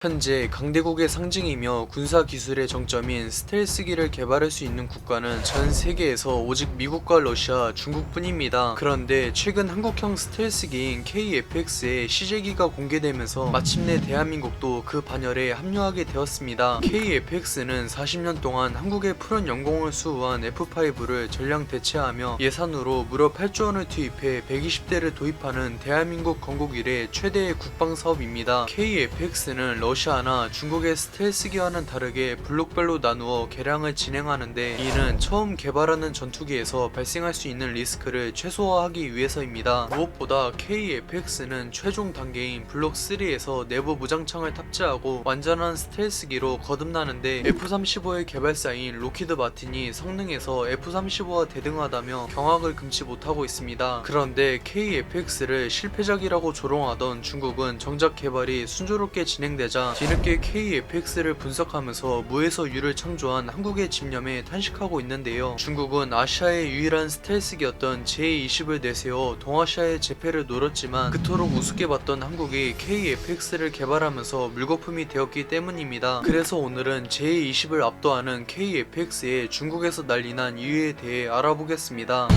현재 강대국의 상징이며 군사기술의 정점인 스텔스기를 개발할 수 있는 국가는 전 세계에서 오직 미국과 러시아, 중국뿐입니다. 그런데 최근 한국형 스텔스기인 KF-X의 시제기가 공개되면서 마침내 대한민국도 그 반열에 합류하게 되었습니다. KF-X는 40년 동안 한국의 푸른 영공을 수호한 F5를 전량 대체하며 예산으로 무려 8조 원을 투입해 120대를 도입하는 대한민국 건국 이래 최대의 국방사업입니다. KF-X는 러시아나 중국의 스텔스기와는 다르게 블록별로 나누어 개량을 진행하는데 이는 처음 개발하는 전투기에서 발생할 수 있는 리스크를 최소화하기 위해서입니다. 무엇보다 KF-X는 최종 단계인 블록 3에서 내부 무장창을 탑재하고 완전한 스텔스기로 거듭나는데 F-35의 개발사인 로키드 마틴이 성능에서 F-35와 대등하다며 경악을 금치 못하고 있습니다. 그런데 KF-X를 실패작이라고 조롱하던 중국은 정작 개발이 순조롭게 진행되자 뒤늦게 KF-X를 분석하면서 무에서 유를 창조한 한국의 집념에 탄식하고 있는데요. 중국은 아시아의 유일한 스텔스기였던 J-20을 내세워 동아시아의 재패를 노렸지만 그토록 우습게 봤던 한국이 KF-X를 개발하면서 물거품이 되었기 때문입니다. 그래서 오늘은 J-20을 압도하는 KF-X의 중국에서 난리난 이유에 대해 알아보겠습니다.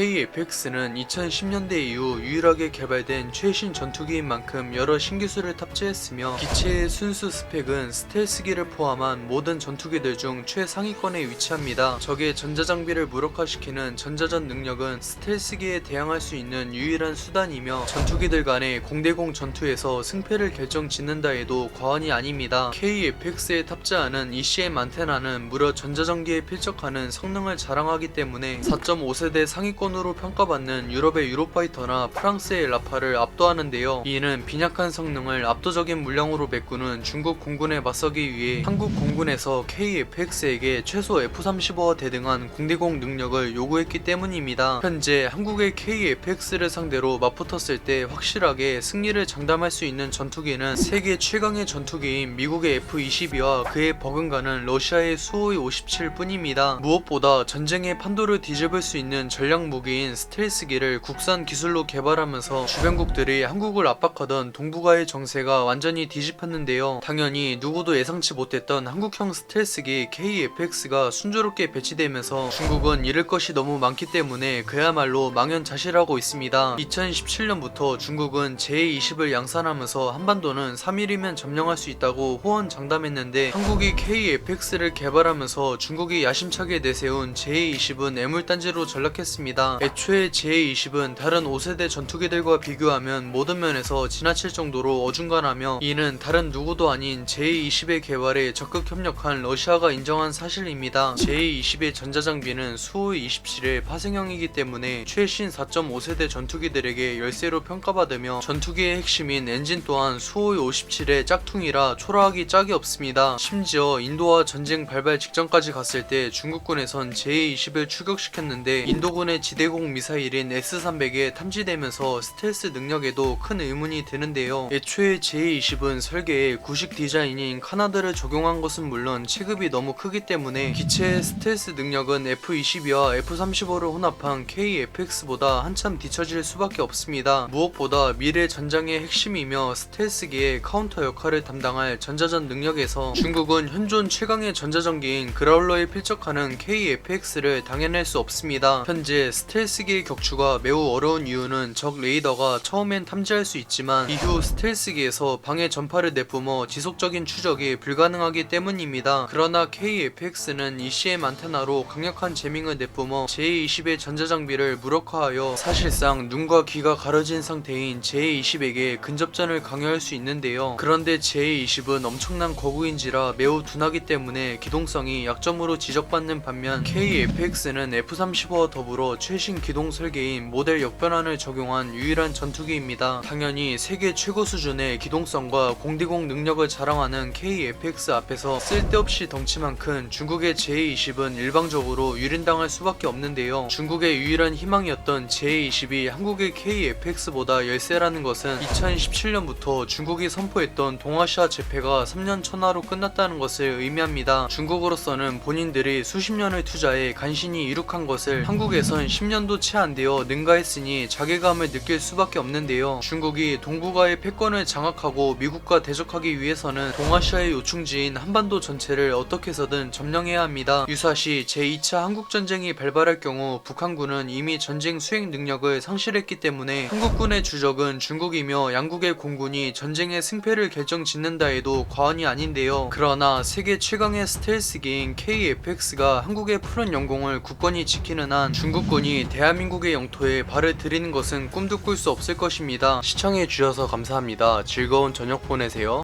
KF-X는 2010년대 이후 유일하게 개발된 최신 전투기인 만큼 여러 신기술을 탑재했으며 기체의 순수 스펙은 스텔스기를 포함한 모든 전투기들 중 최상위권에 위치합니다. 적의 전자장비를 무력화시키는 전자전 능력은 스텔스기에 대항할 수 있는 유일한 수단이며 전투기들 간의 공대공 전투에서 승패를 결정짓는다 해도 과언이 아닙니다. KF-X에 탑재하는 ECM 안테나는 무려 전자전기에 필적하는 성능을 자랑하기 때문에 4.5세대 상위권 으로 평가받는 유럽의 유로파이터나 프랑스의 라파를 압도하는데요. 이는 빈약한 성능을 압도적인 물량으로 메꾸는 중국 공군에 맞서기 위해 한국 공군에서 KF-X에게 최소 F-35와 대등한 공대공 능력을 요구했기 때문입니다. 현재 한국의 KF-X를 상대로 맞붙었을 때 확실하게 승리를 장담할 수 있는 전투기는 세계 최강의 전투기인 미국의 F-22와 그에 버금가는 러시아의 수호이 57 뿐입니다. 무엇보다 전쟁의 판도를 뒤집을 수 있는 전략 무기인 스텔스기를 국산 기술로 개발하면서 주변국들이 한국을 압박하던 동북아의 정세가 완전히 뒤집혔는데요. 당연히 누구도 예상치 못했던 한국형 스텔스기 KF-X가 순조롭게 배치되면서 중국은 잃을 것이 너무 많기 때문에 그야말로 망연자실하고 있습니다. 2017년부터 중국은 J-20을 양산하면서 한반도는 3일이면 점령할 수 있다고 호언장담했는데 한국이 KF-X를 개발하면서 중국이 야심차게 내세운 J-20은 애물단지로 전락했습니다. 애초에 J-20은 다른 5세대 전투기들과 비교하면 모든 면에서 지나칠 정도로 어중간하며 이는 다른 누구도 아닌 J-20의 개발에 적극 협력한 러시아가 인정한 사실입니다. J-20의 전자장비는 수호이 27의 파생형이기 때문에 최신 4.5세대 전투기들에게 열세로 평가받으며 전투기의 핵심인 엔진 또한 수호이 57의 짝퉁이라 초라하기 짝이 없습니다. 심지어 인도와 전쟁 발발 직전까지 갔을 때 중국군에선 J-20을 추격시켰는데 인도군의 지대공 미사일인 S-300에 탐지되면서 스텔스 능력에도 큰 의문이 드는데요. 애초에 J-20은 설계에 구식 디자인인 카나드를 적용한 것은 물론 체급이 너무 크기 때문에 기체의 스텔스 능력은 F-22와 F-35를 혼합한 KF-X보다 한참 뒤처질 수밖에 없습니다. 무엇보다 미래 전장의 핵심이며 스텔스기의 카운터 역할을 담당할 전자전 능력에서 중국은 현존 최강의 전자전기인 그라울러에 필적하는 KF-X를 당연할 수 없습니다. 현재 스텔스기의 격추가 매우 어려운 이유는 적 레이더가 처음엔 탐지할 수 있지만 이후 스텔스기에서 방해 전파를 내뿜어 지속적인 추적이 불가능하기 때문입니다. 그러나 KF-X는 ECM 안테나로 강력한 재밍을 내뿜어 J-20의 전자장비를 무력화하여 사실상 눈과 귀가 가려진 상태인 J-20에게 근접전을 강요할 수 있는데요. 그런데 J-20은 엄청난 거구인지라 매우 둔하기 때문에 기동성이 약점으로 지적받는 반면 KF-X는 F-35와 더불어 최신 기동 설계인 모델 역변환을 적용한 유일한 전투기입니다. 당연히 세계 최고 수준의 기동성과 공대공 능력을 자랑하는 KF-X 앞에서 쓸데없이 덩치만 큰 중국의 J-20은 일방적으로 유린당할 수밖에 없는데요. 중국의 유일한 희망이었던 J-20이 한국의 KF-X보다 열세라는 것은 2017년부터 중국이 선포했던 동아시아 재패가 3년 천하로 끝났다는 것을 의미합니다. 중국으로서는 본인들이 수십 년을 투자해 간신히 이룩한 것을 한국에선 10년도 채 안 되어 능가했으니 자괴감을 느낄 수밖에 없는데요. 중국이 동북아의 패권을 장악하고 미국과 대적하기 위해서는 동아시아의 요충지인 한반도 전체를 어떻게 해서든 점령해야 합니다. 유사시 제2차 한국전쟁이 발발할 경우 북한군은 이미 전쟁 수행 능력을 상실했기 때문에 한국군의 주적은 중국이며 양국의 공군이 전쟁의 승패를 결정짓는다 해도 과언이 아닌데요. 그러나 세계 최강의 스텔스기인 KF-X가 한국의 푸른 영공을 굳건히 지키는 한 중국군이 대한민국의 영토에 발을 들이는 것은 꿈도 꿀 수 없을 것입니다. 시청해주셔서 감사합니다. 즐거운 저녁 보내세요.